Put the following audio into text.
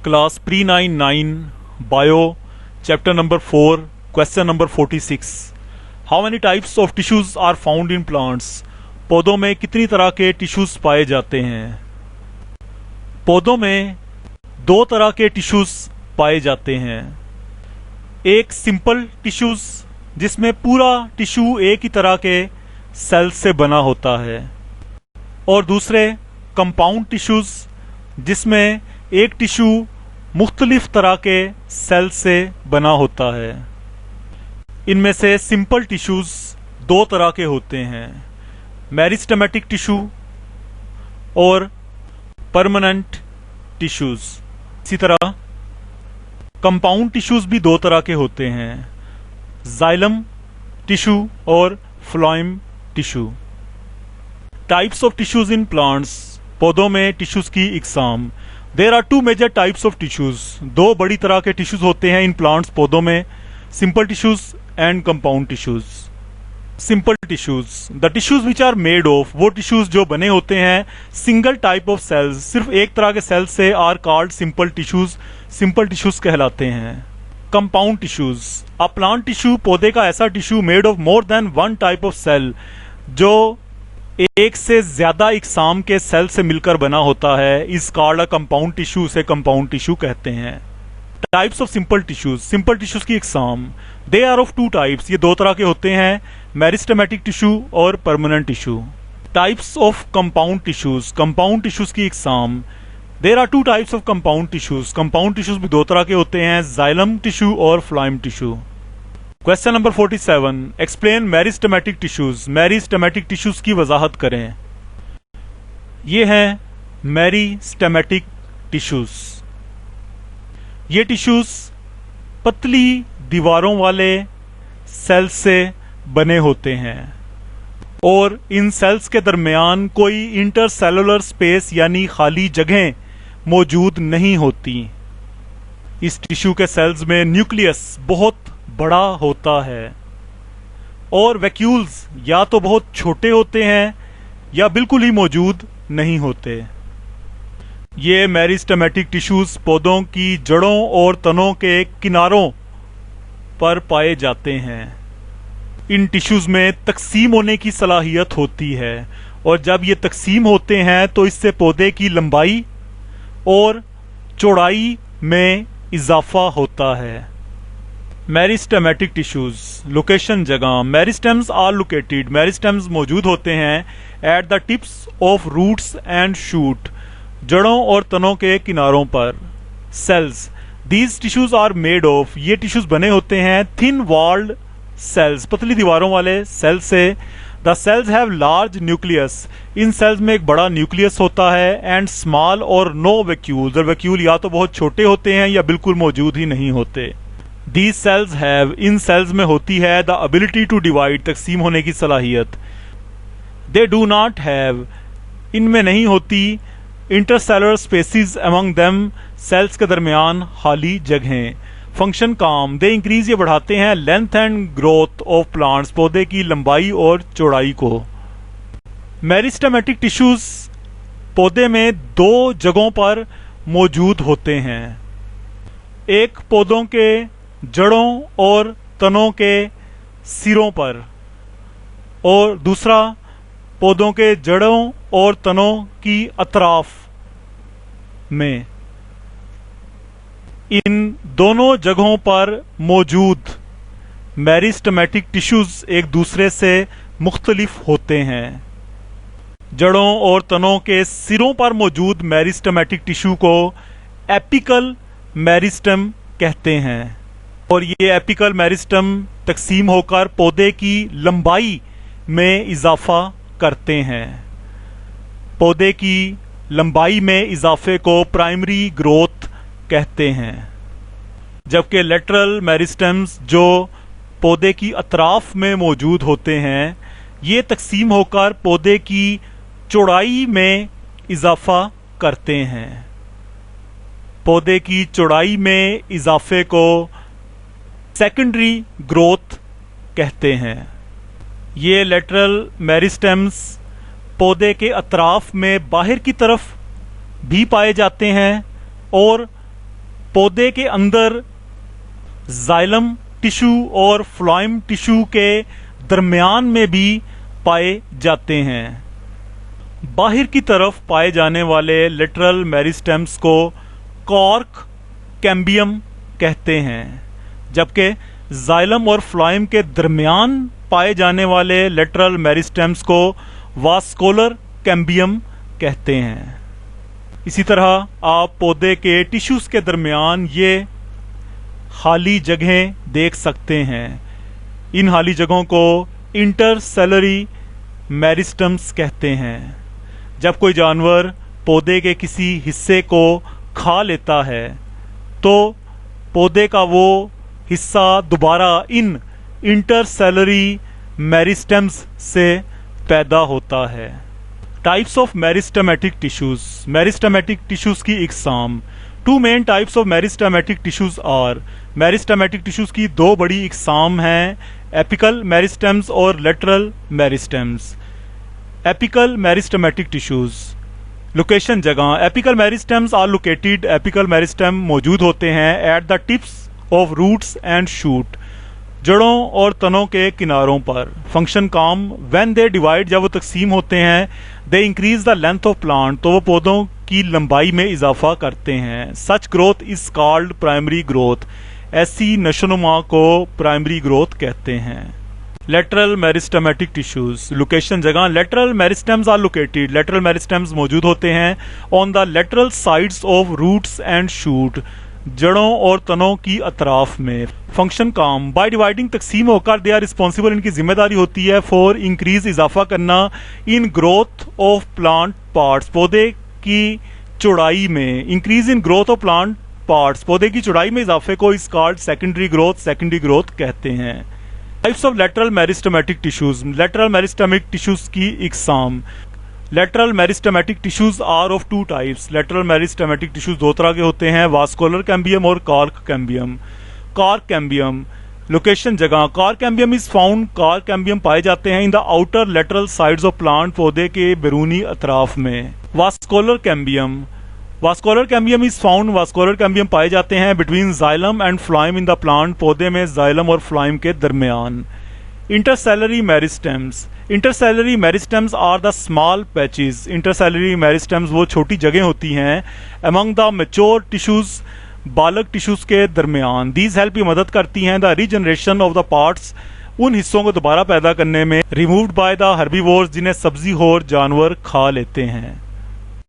Class Pre-9 Bio, Chapter number 4, Question number 46. How many types of tissues are found in plants? पौधों में कितनी तरह के tissues पाए जाते हैं? पौधों में दो तरह के टिश्यूज पाए जाते हैं। एक सिंपल टिश्यूज जिसमें पूरा टिश्यू एक ही तरह के सेल से बना होता है, और दूसरे कंपाउंड टिश्यूज जिसमें एक टिश्यू मुख्तलिफ तरह के सेल से बना होता है। इनमें से सिंपल टिश्यूज दो तरह के होते हैं, मेरिस्टेमेटिक टिश्यू और परमानेंट टिश्यूज। इसी तरह कंपाउंड टिश्यूज भी दो तरह के होते हैं, जाइलम टिश्यू और phloem tissue. Types of tissues in plants, पौधों में टिश्यूज की इकसाम। There are two major types of tissues, दो बड़ी तरह के टिश्यूज होते हैं इन प्लांट्स पौधों में, simple tissues and compound tissues. Simple tissues, the tissues which are made of, वो टिश्यूज जो बने होते हैं सिंगल टाइप ऑफ सेल्स, सिर्फ एक तरह के सेल्स से, are called simple tissues, simple tissues कहलाते हैं। Compound tissues, a plant tissue, पौधे का ऐसा tissue made of more than one type of cell, जो एक से ज्यादा इकसाम के सेल से मिलकर बना होता है, is called a compound tissue, से कंपाउंड टिश्यू कहते हैं। Types of simple tissues, simple tissues की इकसाम। They are of two types, ये दो तरह के होते हैं, मेरिस्टेमेटिक टिश्यू और permanent tissue. Types of compound tissues, compound tissues की इकसाम। There are two types of compound tissues, compound tissues भी दो तरह के होते हैं, जाइलम टिश्यू और phloem tissue. Question number 47, explain meristematic tissues, meristematic tissues की वजाहत करें। ये हैं मेरिस्टेमेटिक टिश्यूज। ये टिश्यूज पतली दीवारों वाले सेल्स से बने होते हैं, और इन सेल्स के दरमियान कोई इंटरसेलुलर स्पेस यानी खाली जगहें मौजूद नहीं होती। इस टिश्यू के सेल्स में न्यूक्लियस बहुत बड़ा होता है, और वैक्यूल्स या तो बहुत छोटे होते हैं या बिल्कुल ही मौजूद नहीं होते। ये मेरिस्टेमेटिक टिश्यूज पौधों की जड़ों और तनों के किनारों पर पाए जाते हैं। इन टिश्यूज में तकसीम होने की सलाहियत होती है, और जब ये तकसीम होते हैं तो इससे पौधे की लंबाई और चौड़ाई में इजाफा होता है। मेरिस्टेमेटिक टिश्यूज, लोकेशन जगह। मेरिस्टेम्स आर लोकेटेड, मेरिस्टेम्स मौजूद होते हैं at the tips of roots and shoot, जड़ों और तनों के किनारों पर। Cells, these tissues are made of, ये टिश्यूज बने होते हैं थिन वॉल्ड सेल्स, पतली दीवारों वाले सेल से। The cells have large nucleus, इन सेल्स में एक बड़ा न्यूक्लियस होता है, एंड स्मॉल और नो वैक्यूल्स, और वैक्यूल या तो बहुत छोटे होते हैं या बिल्कुल मौजूद ही नहीं होते। These cells have, इन सेल्स में होती है द एबिलिटी टू डिवाइड, तकसीम होने की सलाहियत। They do not have, इनमें नहीं होती intercellular spaces among them, cells के दरमियान खाली जगहें। फंक्शन काम, दे इंक्रीज, ये बढ़ाते हैं length and growth of plants, पौधे की लंबाई और चौड़ाई को। मेरिस्टेमेटिक टिश्यूज पौधे में दो जगहों पर मौजूद होते हैं, एक पौधों के जड़ों और तनों के सिरों पर, और दूसरा पौधों के जड़ों और तनों की अतराफ में। इन दोनों जगहों पर मौजूद मेरिस्टेमेटिक टिश्यूज एक दूसरे से मुख्तलिफ होते हैं। जड़ों और तनों के सिरों पर मौजूद मेरिस्टेमेटिक टिश्यू को एपिकल मेरिस्टेम कहते हैं, और ये एपिकल मेरिस्टेम तकसीम होकर पौधे की लंबाई में इजाफा करते हैं। पौधे की लंबाई में इजाफे को प्राइमरी ग्रोथ कहते हैं, जबकि लेटरल मेरिस्टेम्स जो पौधे की अतराफ में मौजूद होते हैं, ये तकसीम होकर पौधे की चौड़ाई में इजाफा करते हैं। पौधे की चौड़ाई में इजाफे को सेकेंडरी ग्रोथ कहते हैं। ये लेटरल मेरिस्टेम्स पौधे के अतराफ में बाहर की तरफ भी पाए जाते हैं और पौधे के अंदर जाइलम टिश्यू और फ्लोएम टिश्यू के दरमियान में भी पाए जाते हैं। बाहर की तरफ पाए जाने वाले लेटरल मेरिस्टेम्स को कॉर्क कैम्बियम कहते हैं, जबकि जाइलम और फ्लोएम के दरमियान पाए जाने वाले लेटरल मेरिस्टेम्स को वास्कुलर कैम्बियम कहते हैं। इसी तरह आप पौधे के टिश्यूज के दरमियान ये खाली जगहें देख सकते हैं। इन खाली जगहों को इंटरसेलरी मेरिस्टम्स कहते हैं। जब कोई जानवर पौधे के किसी हिस्से को खा लेता है तो पौधे का वो हिस्सा दोबारा इन इंटरसेलरी मेरिस्टम्स से पैदा होता है। Types of meristematic tissues. Meristematic tissues की इकसाम। Two main types of meristematic tissues are. मेरिस्टेमेटिक टिश्यूज की दो बड़ी इकसाम हैं, एपिकल मेरिस्टेम्स और lateral meristems. Apical meristematic tissues. Location जगह। Apical meristems are located. Apical meristem मौजूद होते हैं at the tips of roots and shoot, जड़ों और तनों के किनारों पर। फंक्शन काम। व्हेन दे डिवाइड, जब वो तकसीम होते हैं, they increase the length of plant, तो वो पौधों की लंबाई में इजाफा करते हैं। Such growth is called primary growth, ऐसी नशोनुमा को प्राइमरी ग्रोथ कहते हैं। Lateral meristematic tissues. लोकेशन जगह। Lateral meristems are located. Lateral meristems मौजूद होते हैं on the lateral sides of roots and shoot, जड़ों और तनों की अतराफ में। फंक्शन काम। बाय डिवाइडिंग, तकसीम होकर, दे आर रिस्पॉन्सिबल, इनकी जिम्मेदारी होती है फॉर इंक्रीज, इजाफा करना, in growth of plant parts, पौधे की चौड़ाई में। Increase in growth of plant parts, पौधे की चौड़ाई में इजाफे को is called secondary growth, secondary growth कहते हैं। Types of lateral meristematic tissues. Lateral meristematic tissues की इकसाम। Lateral meristematic tissues are of two types. Lateral meristematic tissues दो तरह के होते हैं, वास्कुलर कैम्बियम और cork cambium. Cork cambium. Location जगह। Cork cambium is found, cork cambium पाए जाते हैं in the outer lateral sides of plant, पौधे के बैरूनी अतराफ में। Vascular cambium. Vascular cambium is found, vascular cambium पाए जाते हैं between xylem and phloem in the plant, पौधे में जाइलम और फ्लोएम के दरमियान। Intercalary meristems. Intercalary meristems are the small patches. Intercalary meristems वो छोटी जगह होती हैं अमंग द मैच्योर टिश्यूज, बालक टिश्यूज के दरमियान। दीज हेल्प, ये मदद करती हैं the regeneration of the parts, उन हिस्सों को दोबारा पैदा करने में, रिमूव्ड बाय द हर्बीवोर्स, जिन्हें सब्जी और जानवर खा लेते हैं।